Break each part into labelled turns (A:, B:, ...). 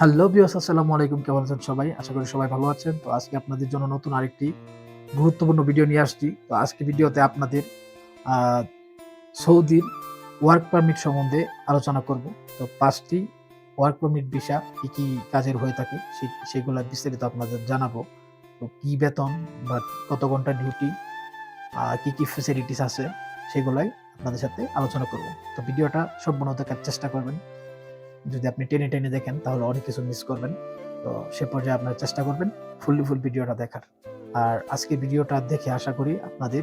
A: Hello viewers, আসসালামু আলাইকুম। কেমন আছেন সবাই? আশা করি সবাই ভালো আছেন। তো আজকে আপনাদের জন্য নতুন আরেকটি গুরুত্বপূর্ণ ভিডিও নিয়ে আসছি। তো আজকে ভিডিওতে আপনাদের আ সৌদির ওয়ার্ক পারমিট সম্বন্ধে আলোচনা করব। তো ৫ টি ওয়ার্ক পারমিট ভিসা কি কাজের হয়ে থাকে সেগুলা বিস্তারিত আপনাদের জানাবো। তো কি বেতন বা কত ঘন্টা ডিউটি, কি ফ্যাসিলিটিস আছে সেগুলাই আপনাদের সাথে আলোচনা করব। তো ভিডিওটা সম্পূর্ণ দেখার চেষ্টা করবেন। যদি আপনি টেনে দেখেন তাহলে অনেক কিছু মিস করবেন। তো সে পর্যায়ে আপনারা চেষ্টা করবেন ফুল ভিডিওটা দেখার। আর আজকে ভিডিওটা দেখে আশা করি আপনাদের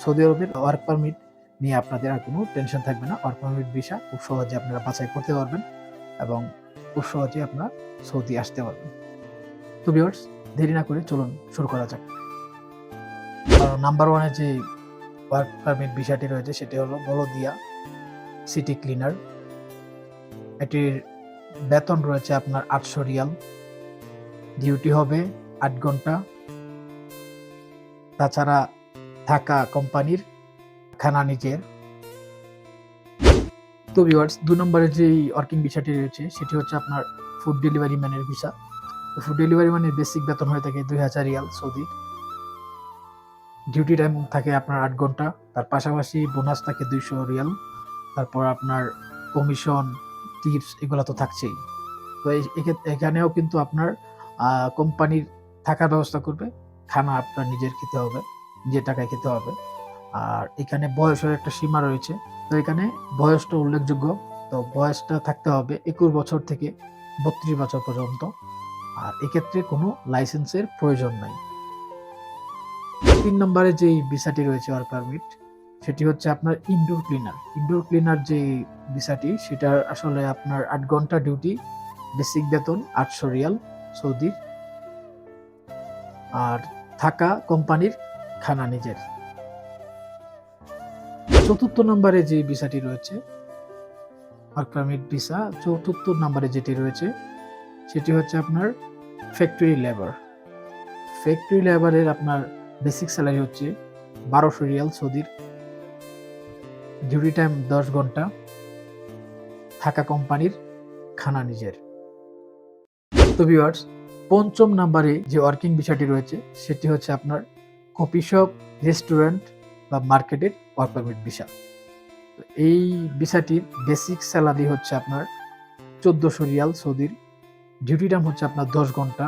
A: সৌদি আরবের ওয়ার্ক পারমিট নিয়ে আপনাদের আর কোনো টেনশন থাকবে না। ওয়ার্ক পারমিট ভিসা খুব সহজে আপনারা বাছাই করতে পারবেন এবং খুব সহজে আপনারা সৌদি আসতে পারবেন। তো ভিউয়ার্স, দেরি না করে চলুন শুরু করা যাক। নাম্বার 1 এ যে ওয়ার্ক পারমিট ভিসাটি রয়েছে সেটি হলো বলদিয়া সিটি ক্লিনার। এটির বেতন রয়েছে আপনার ৮০০ রিয়াল। ডিউটি হবে ৮ ঘন্টা। তাছাড়া থাকা কোম্পানির, খানা নিজের। তো ভিউয়ার্স, ২ নম্বরে যেই ওয়ার্কিং ভিসাটি রয়েছে সেটি হচ্ছে আপনার ফুড ডেলিভারি ম্যানের ভিসা। ফুড ডেলিভারি ম্যানের বেসিক বেতন হয়ে থাকে ২০০০ রিয়াল সৌদি। ডিউটি টাইম থাকে আপনার ৮ ঘন্টা। তার পাশাপাশি বোনাস থাকে ২০০ রিয়াল। তারপর আপনার কমিশন, টিপস এগুলা তো থাকছেই। তো এখানেও কিন্তু আপনার কোম্পানির থাকার ব্যবস্থা করবে। খানা আপনার নিজের খেতে হবে, নিজের টাকায় খেতে হবে। আর এখানে বয়সের একটা সীমা রয়েছে। তো এখানে বয়সটা উল্লেখযোগ্য। তো বয়সটা থাকতে হবে ২১ বছর থেকে ৩২ বছর পর্যন্ত। আর এক্ষেত্রে কোনো লাইসেন্সের প্রয়োজন নাই। ৩ নম্বরে যেই ভিসাটি রয়েছে ওয়ার্ক পারমিট, সেটি হচ্ছে আপনার ইনডোর ক্লিনার। ইনডোর ক্লিনার যে ভিসাটি সেটা আসলে আপনার ৮ ঘন্টা ডিউটি, বেসিক বেতন ৮০০ রিয়াল সৌদির। আর থাকা কোম্পানির, খানা নিজের। ৪র্থ নম্বরে যে ভিসাটি রয়েছে ওয়ার্ক পারমিট ভিসা, ৪র্থ নম্বরে যেটি রয়েছে সেটি হচ্ছে আপনার ফ্যাক্টরি লেবার। ফ্যাক্টরি লেবারের আপনার বেসিক স্যালারি হচ্ছে ১২০০ রিয়াল সৌদির। ডিউটি টাইম ১০ ঘন্টা। থাকা কোম্পানির, খানা নিজের। তো ভিউয়ার্স, ৫ম নাম্বারে যে ওয়ার্কিং ভিসাটি রয়েছে সেটি হচ্ছে আপনার কফি শপ, রেস্টুরেন্ট বা মার্কেটের ওয়ার্ক পারমিট ভিসা। তো এই ভিসাটির বেসিক স্যালারি হচ্ছে আপনার ১৪০০ রিয়াল সৌদির। ডিউটি টাইম হচ্ছে আপনার ১০ ঘন্টা।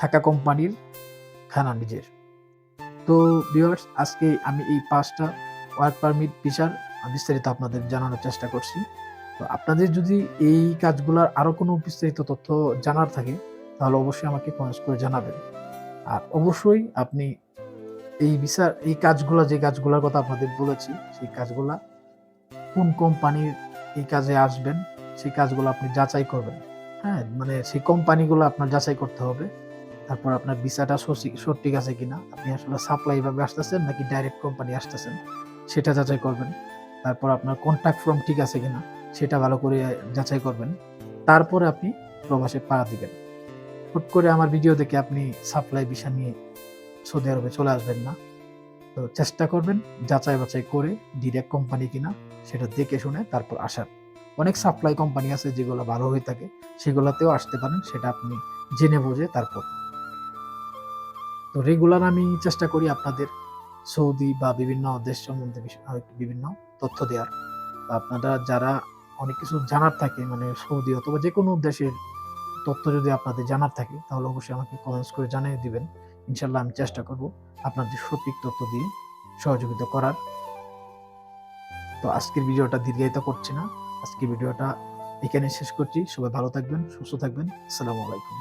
A: থাকা কোম্পানির, খানা নিজের। তো ভিউয়ার্স, আজকে আমি এই ৫টা ওয়ার্ক পারমিট ভিসার বিস্তারিত আপনাদের জানানোর চেষ্টা করছি। তো আপনাদের যদি এই কাজগুলার আরো কোনো বিস্তারিত তথ্য জানার থাকে তাহলে অবশ্যই আমাকে কমেন্টস করে জানাবেন। আর অবশ্যই আপনি এই ভিসার এই কাজগুলা, যে কাজগুলার কথা আপনাদের বলেছি সেই কাজগুলা কোন কোম্পানির এই কাজে আসবেন সেই কাজগুলো আপনি যাচাই করবেন। হ্যাঁ? মানে সেই কোম্পানিগুলো আপনার যাচাই করতে হবে। তারপর আপনার ভিসাটা সঠিক আছে কিনা, আপনি আসলে সাপ্লাই ভাবে আসতেছেন নাকি ডাইরেক্ট কোম্পানি আসতেছেন সেটা যাচাই করবেন। তারপর আপনার কন্ট্যাক্ট ফর্ম ঠিক আছে কিনা সেটা ভালো করে যাচাই করবেন। তারপরে আপনি প্রবাসে পা দিবেন। হুট করে আমার ভিডিও দেখে আপনি সাপ্লাই ভিসা নিয়ে সৌদি আরবে চলে আসবেন না। তো চেষ্টা করবেন যাচাই বাছাই করে ডিরেক্ট কোম্পানি কিনা সেটা দেখে শুনে তারপর আসার। অনেক সাপ্লাই কোম্পানি আছে যেগুলো ভালো হয়ে থাকে, সেগুলোতেও আসতে পারেন। সেটা আপনি জেনে বুঝে তারপর। তো রেগুলার আমি চেষ্টা করি আপনাদের সৌদি বা বিভিন্ন দেশ সম্বন্ধে বিভিন্ন তথ্য দেওয়ার। তো আপনারা যারা অনেক কিছু জানার থাকে, মানে সৌদি অথবা যেকোনো দেশের তথ্য যদি আপনাদের জানার থাকে তাহলে অবশ্যই আমাকে কমেন্টস করে জানিয়ে দিবেন। ইনশাআল্লাহ আমি চেষ্টা করব আপনাদের সঠিক তথ্য দিয়ে সহযোগিতা করার। তো আজকের ভিডিওটা দীর্ঘায়িত করছি না। আজকের ভিডিওটা এখানে শেষ করছি। সবাই ভালো থাকবেন, সুস্থ থাকবেন। আসসালামু আলাইকুম।